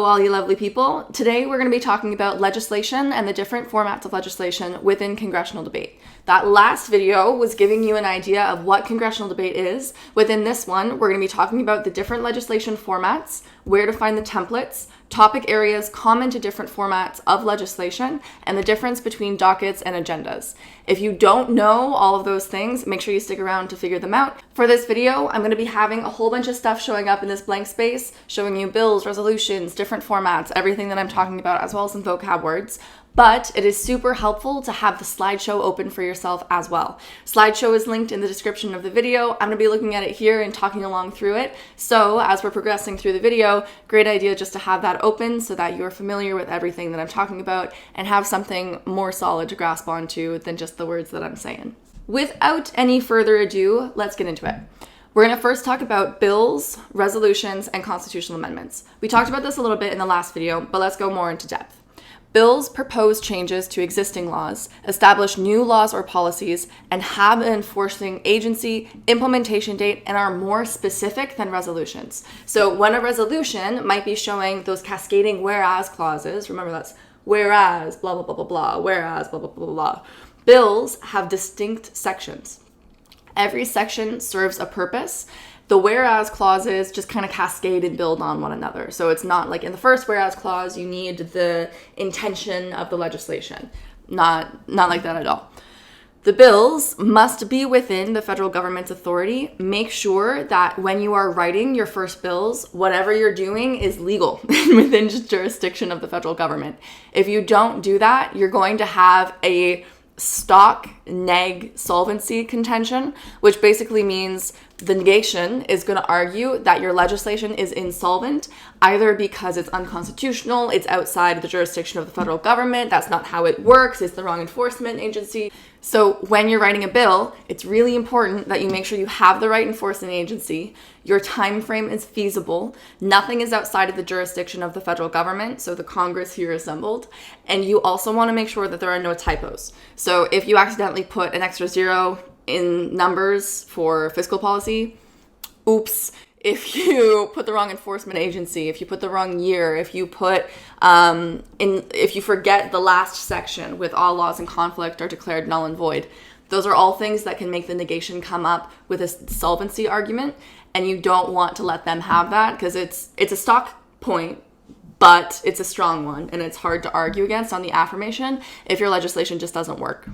all you lovely people. Today we're going to be talking about legislation and the different formats of legislation within congressional debate. That last video was giving you an idea of what congressional debate is. Within this one, we're going to be talking about the different legislation formats, where to find the templates, topic areas common to different formats of legislation, and the difference between dockets and agendas. If you don't know all of those things, make sure you stick around to figure them out. For this video, I'm going to be having a whole bunch of stuff showing up in this blank space, showing you bills, resolutions, different formats, everything that I'm talking about, as well as some vocab words. But it is super helpful to have the slideshow open for yourself as well. Slideshow is linked in the description of the video. I'm going to be looking at it here and talking along through it. So as we're progressing through the video, great idea just to have that open so that you're familiar with everything that I'm talking about and have something more solid to grasp onto than just the words that I'm saying. Without any further ado, let's get into it. We're going to first talk about bills, resolutions, and constitutional amendments. We talked about this a little bit in the last video, but let's go more into depth. Bills propose changes to existing laws, establish new laws or policies, and have an enforcing agency, implementation date, and are more specific than resolutions. So when a resolution might be showing those cascading whereas clauses, remember that's whereas, blah, blah, blah, blah, blah, whereas, blah, blah, blah, blah, blah. Bills have distinct sections. Every section serves a purpose. The whereas clauses just kind of cascade and build on one another. So it's not like in the first whereas clause, you need the intention of the legislation. Not like that at all. The bills must be within the federal government's authority. Make sure that when you are writing your first bills, whatever you're doing is legal within jurisdiction of the federal government. If you don't do that, you're going to have a stock neg solvency contention, which basically means the negation is going to argue that your legislation is insolvent, either because it's unconstitutional, it's outside of the jurisdiction of the federal government, that's not how it works, it's the wrong enforcement agency. So when you're writing a bill, it's really important that you make sure you have the right enforcement agency, your time frame is feasible, nothing is outside of the jurisdiction of the federal government, so the Congress here assembled, and you also want to make sure that there are no typos. So if you accidentally put an extra zero in numbers for fiscal policy, oops. If you put the wrong enforcement agency, if you put the wrong year, if you put if you forget the last section with all laws in conflict are declared null and void, those are all things that can make the negation come up with a solvency argument, and you don't want to let them have that because it's a stock point, but it's a strong one, and it's hard to argue against on the affirmation if your legislation just doesn't work.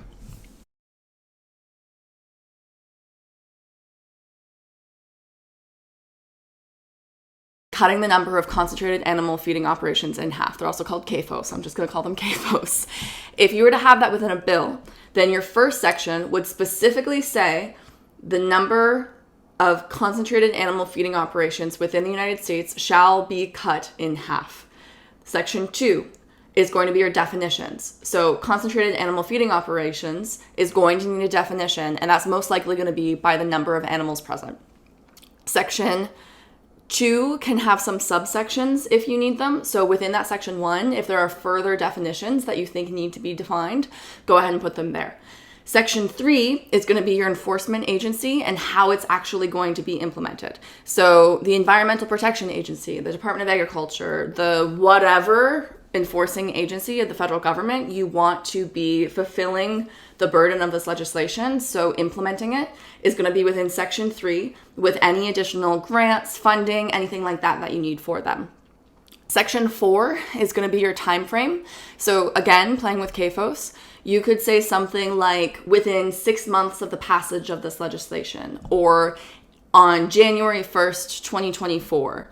Cutting the number of concentrated animal feeding operations in half. They're also called CAFOs. I'm just going to call them CAFOs. If you were to have that within a bill, then your first section would specifically say the number of concentrated animal feeding operations within the United States shall be cut in half. Section 2 is going to be your definitions. So concentrated animal feeding operations is going to need a definition, and that's most likely going to be by the number of animals present. Section 2 can have some subsections if you need them. So within that section 1, if there are further definitions that you think need to be defined, go ahead and put them there. Section 3 is going to be your enforcement agency and how it's actually going to be implemented. So the Environmental Protection Agency, the Department of Agriculture, the whatever enforcing agency of the federal government, you want to be fulfilling the burden of this legislation. So implementing it is going to be within Section 3 with any additional grants, funding, anything like that you need for them. Section 4 is going to be your time frame. So again, playing with CAFOs, you could say something like within 6 months of the passage of this legislation, or on January 1st, 2024.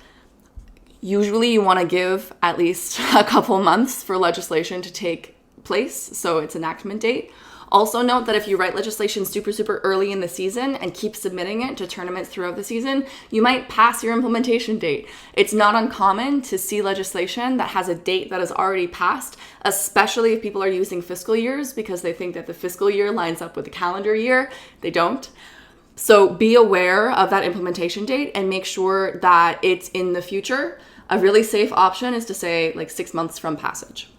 Usually you want to give at least a couple months for legislation to take place, so its enactment date. Also note that if you write legislation super early in the season and keep submitting it to tournaments throughout the season, you might pass your implementation date. It's not uncommon to see legislation that has a date that is already passed, especially if people are using fiscal years because they think that the fiscal year lines up with the calendar year. They don't. So be aware of that implementation date and make sure that it's in the future. A really safe option is to say like 6 months from passage.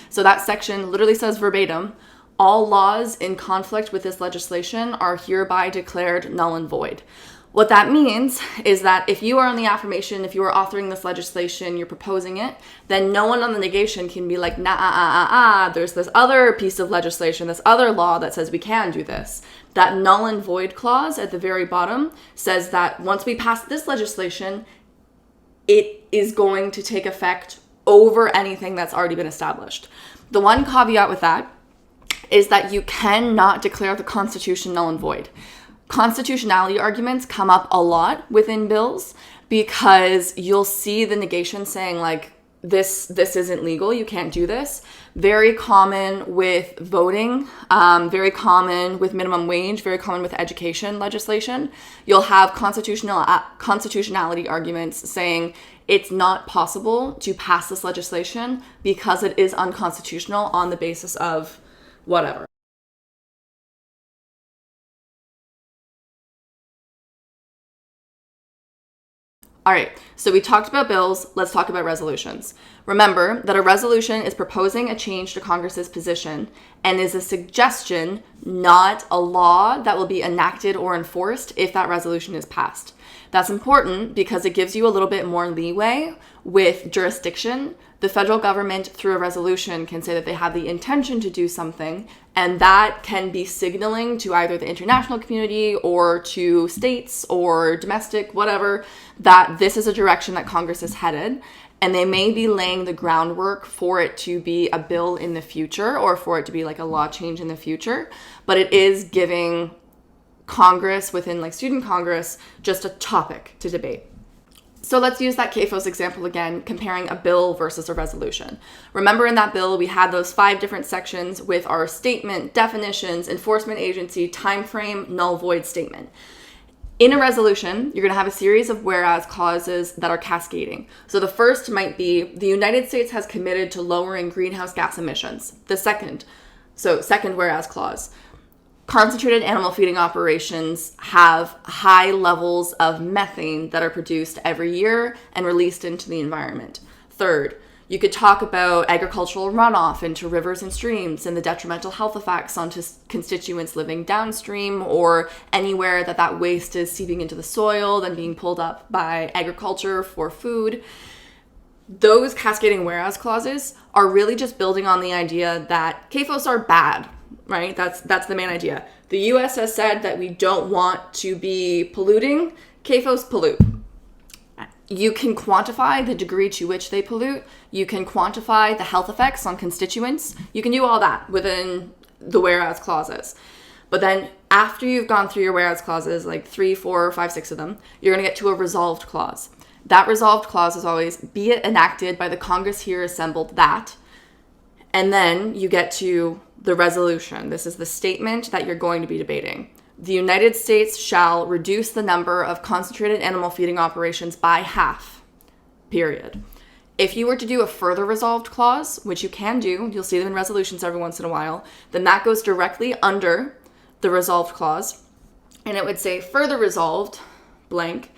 So that section literally says verbatim, all laws in conflict with this legislation are hereby declared null and void. What that means is that if you are on the affirmation, if you are authoring this legislation, you're proposing it, then no one on the negation can be like, there's this other piece of legislation, this other law that says we can do this. That null and void clause at the very bottom says that once we pass this legislation, it is going to take effect over anything that's already been established. The one caveat with that is that you cannot declare the Constitution null and void. Constitutionality arguments come up a lot within bills because you'll see the negation saying like, this isn't legal, you can't do this. Very common with voting, very common with minimum wage, very common with education legislation. You'll have constitutionality arguments saying it's not possible to pass this legislation because it is unconstitutional on the basis of whatever. All right, so we talked about bills, let's talk about resolutions. Remember that a resolution is proposing a change to Congress's position and is a suggestion, not a law that will be enacted or enforced if that resolution is passed. That's important because it gives you a little bit more leeway with jurisdiction. The federal government, through a resolution, can say that they have the intention to do something, and that can be signaling to either the international community or to states or domestic, whatever, that this is a direction that Congress is headed. And they may be laying the groundwork for it to be a bill in the future or for it to be like a law change in the future. But it is giving Congress, within like student Congress, just a topic to debate. So let's use that CAFOs example again, comparing a bill versus a resolution. Remember in that bill, we had those 5 different sections with our statement, definitions, enforcement agency, time frame, null void statement. In a resolution, you're going to have a series of whereas clauses that are cascading. So the first might be, the United States has committed to lowering greenhouse gas emissions. The second whereas clause. Concentrated animal feeding operations have high levels of methane that are produced every year and released into the environment. Third, you could talk about agricultural runoff into rivers and streams and the detrimental health effects onto constituents living downstream or anywhere that waste is seeping into the soil, then being pulled up by agriculture for food. Those cascading whereas clauses are really just building on the idea that CAFOs are bad, right? That's the main idea. The US has said that we don't want to be polluting. CAFOs pollute. You can quantify the degree to which they pollute. You can quantify the health effects on constituents. You can do all that within the whereas clauses. But then after you've gone through your whereas clauses, like 3, 4, 5, 6 of them, you're going to get to a resolved clause. That resolved clause is always, be it enacted by the Congress here assembled that. And then you get to the resolution. This is the statement that you're going to be debating. The United States shall reduce the number of concentrated animal feeding operations by half, period. If you were to do a further resolved clause, which you can do, you'll see them in resolutions every once in a while, then that goes directly under the resolved clause, and it would say further resolved, blank.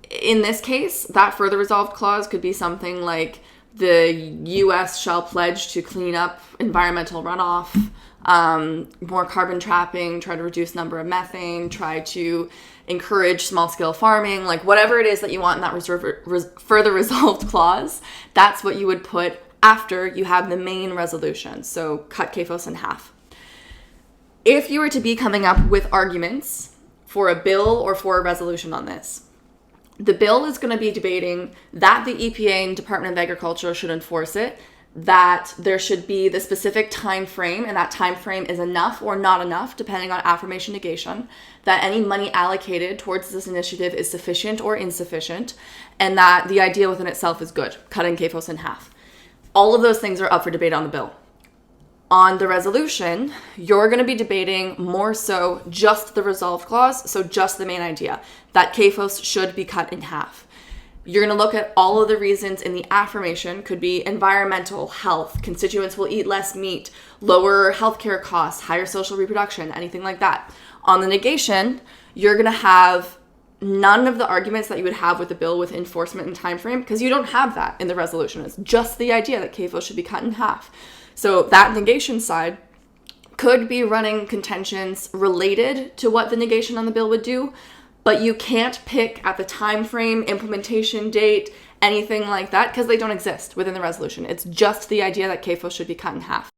In this case, that further resolved clause could be something like the U.S. shall pledge to clean up environmental runoff, more carbon trapping, try to reduce number of methane, try to encourage small-scale farming, like whatever it is that you want in that further resolved clause, that's what you would put after you have the main resolution. So cut CAFOs in half. If you were to be coming up with arguments for a bill or for a resolution on this, the bill is going to be debating that the EPA and Department of Agriculture should enforce it, that there should be the specific time frame, and that time frame is enough or not enough, depending on affirmation negation, that any money allocated towards this initiative is sufficient or insufficient, and that the idea within itself is good, cutting CAFOs in half. All of those things are up for debate on the bill. On the resolution, you're going to be debating more so just the resolved clause, so just the main idea, that CAFOs should be cut in half. You're going to look at all of the reasons in the affirmation, could be environmental, health, constituents will eat less meat, lower healthcare costs, higher social reproduction, anything like that. On the negation, you're going to have none of the arguments that you would have with the bill with enforcement and time frame, because you don't have that in the resolution. It's just the idea that CAFOs should be cut in half. So that negation side could be running contentions related to what the negation on the bill would do, but you can't pick at the time frame, implementation date, anything like that, because they don't exist within the resolution. It's just the idea that CAFOs should be cut in half.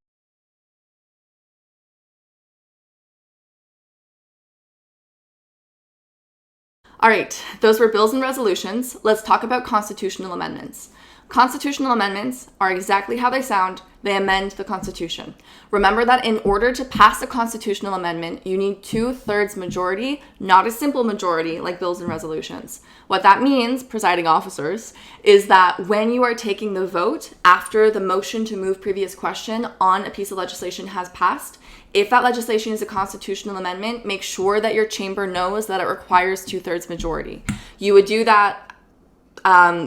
All right, those were bills and resolutions. Let's talk about constitutional amendments. Constitutional amendments are exactly how they sound. They amend the Constitution. Remember that in order to pass a constitutional amendment, you need 2/3 majority, not a simple majority like bills and resolutions. What that means, presiding officers, is that when you are taking the vote after the motion to move previous question on a piece of legislation has passed, if that legislation is a constitutional amendment, make sure that your chamber knows that it requires 2/3 majority. You would do that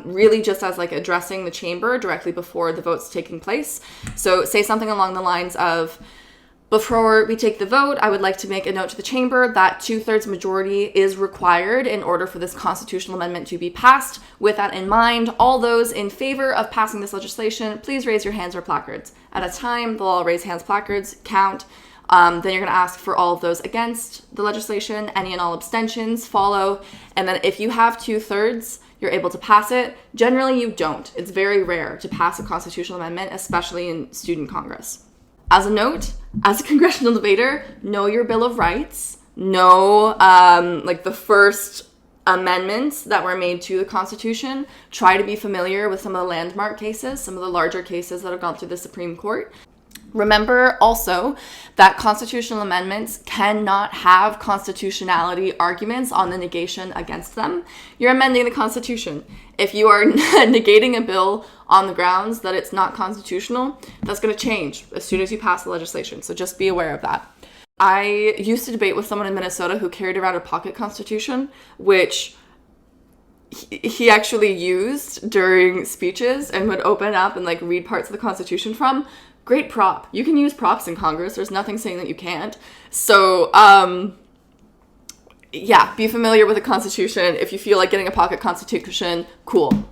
really just as like addressing the chamber directly before the vote's taking place. So say something along the lines of, before we take the vote, I would like to make a note to the chamber that 2/3 majority is required in order for this constitutional amendment to be passed. With that in mind, all those in favor of passing this legislation, please raise your hands or placards. At a time, they'll all raise hands, placards, count. Then you're going to ask for all of those against the legislation. Any and all abstentions follow. And then if you have 2/3, you're able to pass it. Generally, you don't. It's very rare to pass a constitutional amendment, especially in student Congress. As a note, as a congressional debater, know your Bill of Rights. Know like the first amendments that were made to the Constitution. Try to be familiar with some of the landmark cases, some of the larger cases that have gone through the Supreme Court. Remember also that constitutional amendments cannot have constitutionality arguments on the negation against them. You're amending the Constitution. If you are negating a bill on the grounds that it's not constitutional, that's going to change as soon as you pass the legislation. So just be aware of that. I used to debate with someone in Minnesota who carried around a pocket constitution, which he actually used during speeches and would open up and like read parts of the Constitution from. Great prop. You can use props in Congress. There's nothing saying that you can't. So, yeah, be familiar with the Constitution. If you feel like getting a pocket constitution, cool.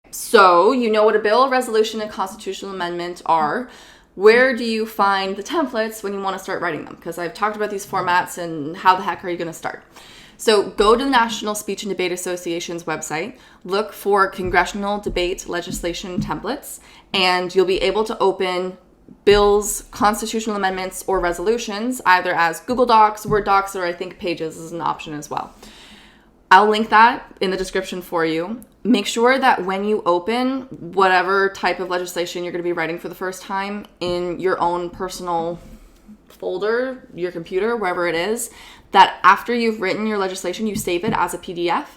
So, you know what a bill, resolution, and constitutional amendment are. Where do you find the templates when you want to start writing them? Because I've talked about these formats and how the heck are you going to start? So go to the National Speech and Debate Association's website, look for congressional debate legislation templates, and you'll be able to open bills, constitutional amendments, or resolutions, either as Google Docs, Word Docs, or I think Pages is an option as well. I'll link that in the description for you. Make sure that when you open whatever type of legislation you're going to be writing for the first time in your own personal folder, your computer, wherever it is, that after you've written your legislation, you save it as a PDF.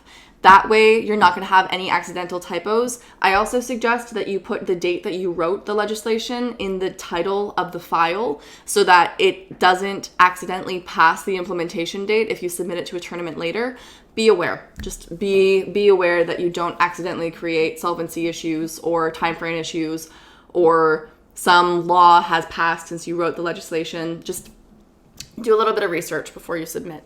That way, you're not going to have any accidental typos. I also suggest that you put the date that you wrote the legislation in the title of the file so that it doesn't accidentally pass the implementation date if you submit it to a tournament later. Be aware. Just be aware that you don't accidentally create solvency issues or time frame issues or some law has passed since you wrote the legislation. Just do a little bit of research before you submit.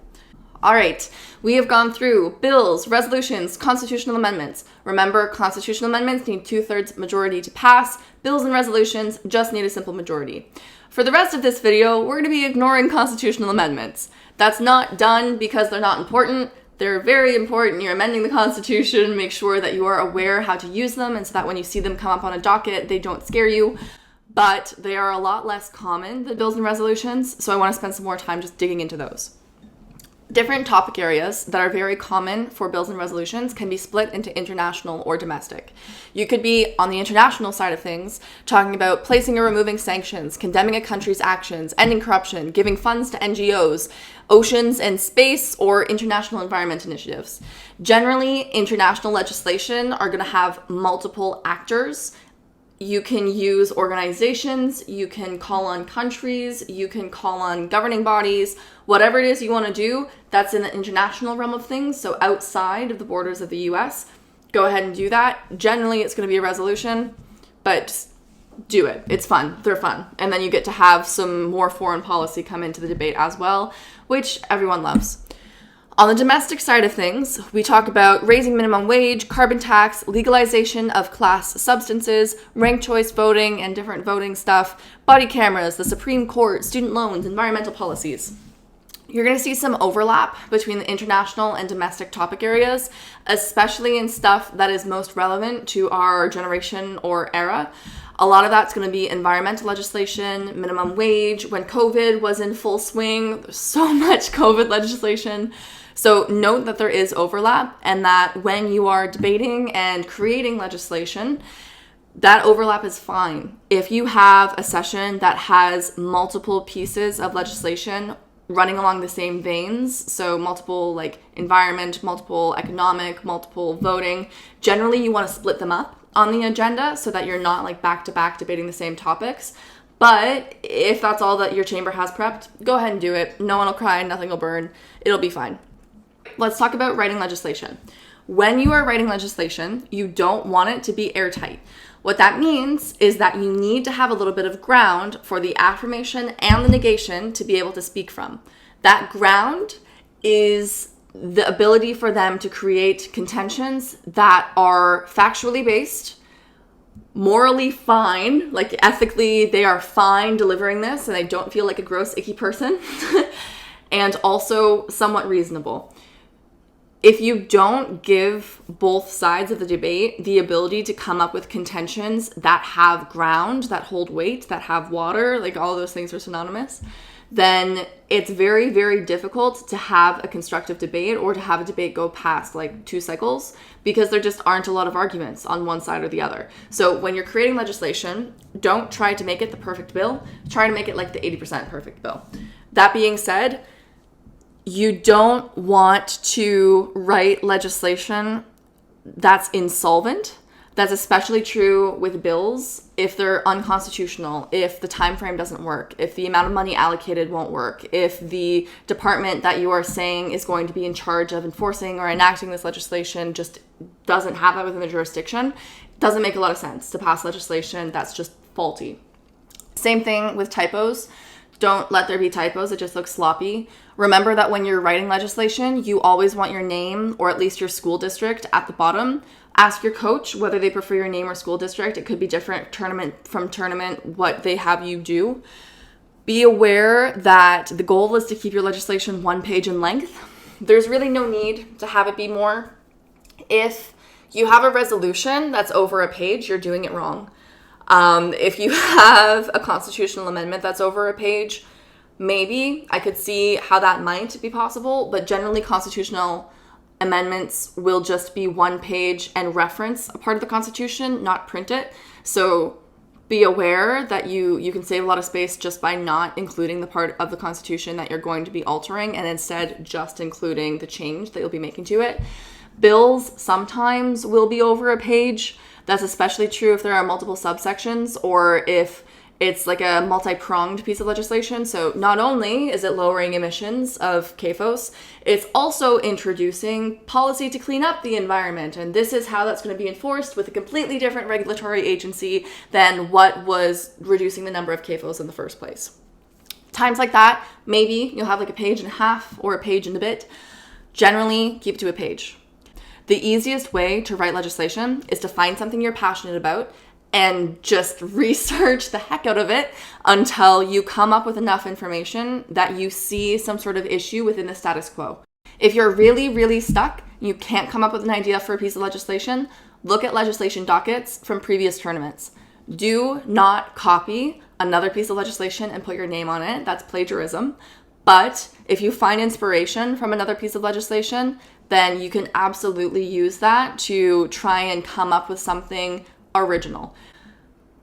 All right, we have gone through bills, resolutions, constitutional amendments. Remember, constitutional amendments need 2/3 majority to pass. Bills and resolutions just need a simple majority. For the rest of this video, we're going to be ignoring constitutional amendments. That's not done because they're not important. They're very important. You're amending the Constitution. Make sure that you are aware how to use them, and so that when you see them come up on a docket, they don't scare you. But they are a lot less common than bills and resolutions, so I want to spend some more time just digging into those. Different topic areas that are very common for bills and resolutions can be split into international or domestic. You could be on the international side of things, talking about placing or removing sanctions, condemning a country's actions, ending corruption, giving funds to NGOs, oceans and space, or international environment initiatives. Generally, international legislation are going to have multiple actors. You can use organizations, you can call on countries, you can call on governing bodies, whatever it is you want to do, that's in the international realm of things, so outside of the borders of the US, go ahead and do that. Generally, it's going to be a resolution, but just do it. It's fun. They're fun. And then you get to have some more foreign policy come into the debate as well, which everyone loves. On the domestic side of things, we talk about raising minimum wage, carbon tax, legalization of class substances, ranked choice voting and different voting stuff, body cameras, the Supreme Court, student loans, environmental policies. You're going to see some overlap between the international and domestic topic areas, especially in stuff that is most relevant to our generation or era. A lot of that's going to be environmental legislation, minimum wage. When COVID was in full swing, there's so much COVID legislation. So note that there is overlap, and that when you are debating and creating legislation, that overlap is fine. If you have a session that has multiple pieces of legislation running along the same veins, so multiple like environment, multiple economic, multiple voting, generally you want to split them up on the agenda so that you're not like back to back debating the same topics. But if that's all that your chamber has prepped, go ahead and do it. No one will cry, nothing will burn, it'll be fine. Let's talk about writing legislation. When you are writing legislation, you don't want it to be airtight. What that means is that you need to have a little bit of ground for the affirmation and the negation to be able to speak from. That ground is the ability for them to create contentions that are factually based, morally fine, like ethically they are fine delivering this and they don't feel like a gross, icky person, and also somewhat reasonable. If you don't give both sides of the debate the ability to come up with contentions that have ground, that hold weight, that have water, like all of those things are synonymous, then it's very, very difficult to have a constructive debate or to have a debate go past like 2 cycles, because there just aren't a lot of arguments on one side or the other. So when you're creating legislation, don't try to make it the perfect bill. Try to make it like the 80% perfect bill. That being said, you don't want to write legislation that's insolvent. That's especially true with bills if they're unconstitutional, if the time frame doesn't work, if the amount of money allocated won't work, if the department that you are saying is going to be in charge of enforcing or enacting this legislation just doesn't have that within the jurisdiction. It doesn't make a lot of sense to pass legislation that's just faulty. Same thing with typos. Don't let there be typos. It just looks sloppy. Remember that when you're writing legislation, you always want your name or at least your school district at the bottom. Ask your coach whether they prefer your name or school district. It could be different tournament from tournament, what they have you do. Be aware that the goal is to keep your legislation 1 page in length. There's really no need to have it be more. If you have a resolution that's over a page, you're doing it wrong. If you have a constitutional amendment that's over a page, maybe I could see how that might be possible, but generally constitutional amendments will just be 1 page and reference a part of the Constitution, not print it. So be aware that you can save a lot of space just by not including the part of the Constitution that you're going to be altering and instead just including the change that you'll be making to it. Bills sometimes will be over a page. That's especially true if there are multiple subsections or if it's like a multi-pronged piece of legislation. So not only is it lowering emissions of CAFOs, it's also introducing policy to clean up the environment. And this is how that's going to be enforced with a completely different regulatory agency than what was reducing the number of CAFOs in the first place. Times like that, maybe you'll have like a page and a half or a page and a bit. Generally, keep it to a page. The easiest way to write legislation is to find something you're passionate about and just research the heck out of it until you come up with enough information that you see some sort of issue within the status quo. If you're really, really stuck, you can't come up with an idea for a piece of legislation, look at legislation dockets from previous tournaments. Do not copy another piece of legislation and put your name on it. That's plagiarism. But if you find inspiration from another piece of legislation, then you can absolutely use that to try and come up with something original.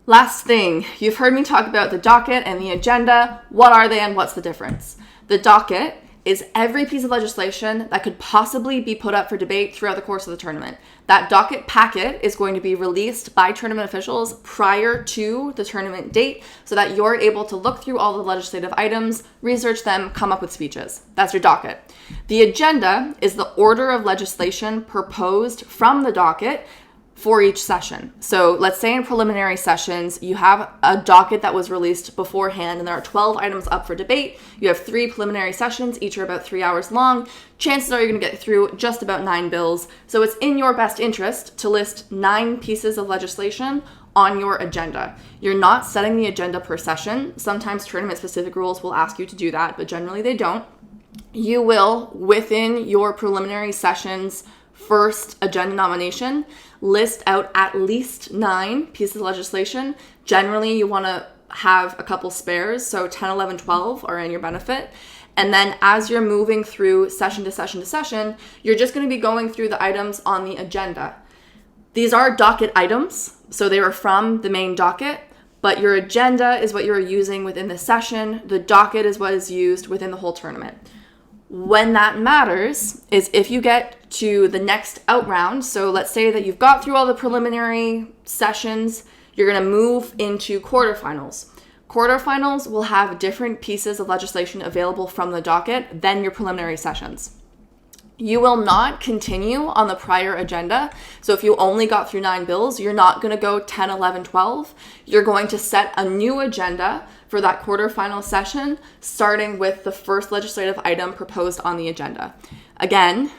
Last thing, you've heard me talk about the docket and the agenda. What are they and what's the difference? The docket is every piece of legislation that could possibly be put up for debate throughout the course of the tournament. That docket packet is going to be released by tournament officials prior to the tournament date so that you're able to look through all the legislative items, research them, come up with speeches. That's your docket. The agenda is the order of legislation proposed from the docket for each session. So let's say in preliminary sessions, you have a docket that was released beforehand and there are 12 items up for debate. You have 3 preliminary sessions, each are about 3 hours long. Chances are you're going to get through just about 9 bills. So it's in your best interest to list 9 pieces of legislation on your agenda. You're not setting the agenda per session. Sometimes tournament-specific rules will ask you to do that, but generally they don't. You will, within your preliminary session's first agenda nomination, list out at least 9 pieces of legislation. Generally, you want to have a couple spares, so 10, 11, 12 are in your benefit. And then as you're moving through session to session to session, you're just going to be going through the items on the agenda. These are docket items, so they are from the main docket, but your agenda is what you're using within the session. The docket is what is used within the whole tournament. When that matters is if you get to the next out round. So let's say that you've got through all the preliminary sessions, you're going to move into quarterfinals. Quarterfinals will have different pieces of legislation available from the docket than your preliminary sessions. You will not continue on the prior agenda. So if you only got through 9 bills, you're not going to go 10, 11, 12. You're going to set a new agenda for that quarterfinal session, starting with the first legislative item proposed on the agenda. Again,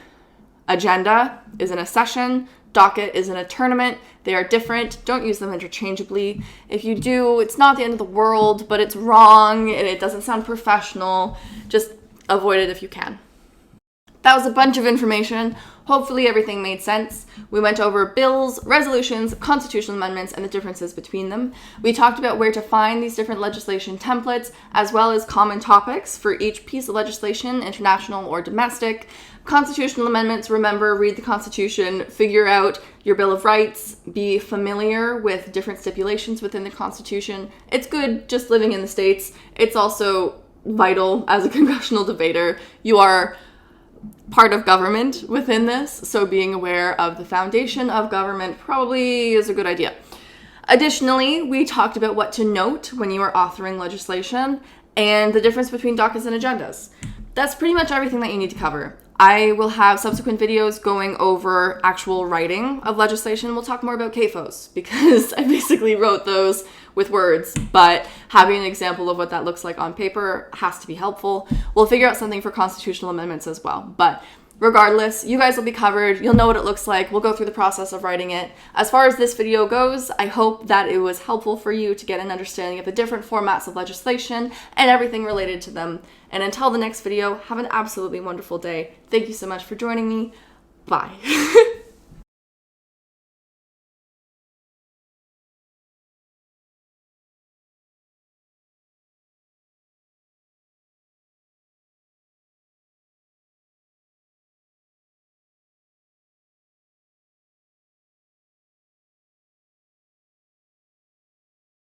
agenda is in a session, docket is in a tournament. They are different. Don't use them interchangeably. If you do, it's not the end of the world, but it's wrong and it doesn't sound professional. Just avoid it if you can. That was a bunch of information. Hopefully everything made sense. We went over bills, resolutions, constitutional amendments, and the differences between them. We talked about where to find these different legislation templates, as well as common topics for each piece of legislation, international or domestic. Constitutional amendments, remember, read the Constitution, figure out your Bill of Rights, be familiar with different stipulations within the Constitution. It's good just living in the States. It's also vital as a congressional debater. You are part of government within this, so being aware of the foundation of government probably is a good idea. Additionally, we talked about what to note when you are authoring legislation and the difference between dockets and agendas. That's pretty much everything that you need to cover. I will have subsequent videos going over actual writing of legislation. We'll talk more about CAFOs because I basically wrote those with words, but having an example of what that looks like on paper has to be helpful. We'll figure out something for constitutional amendments as well. But regardless, you guys will be covered. You'll know what it looks like. We'll go through the process of writing it. As far as this video goes, I hope that it was helpful for you to get an understanding of the different formats of legislation and everything related to them. And until the next video, have an absolutely wonderful day. Thank you so much for joining me. Bye.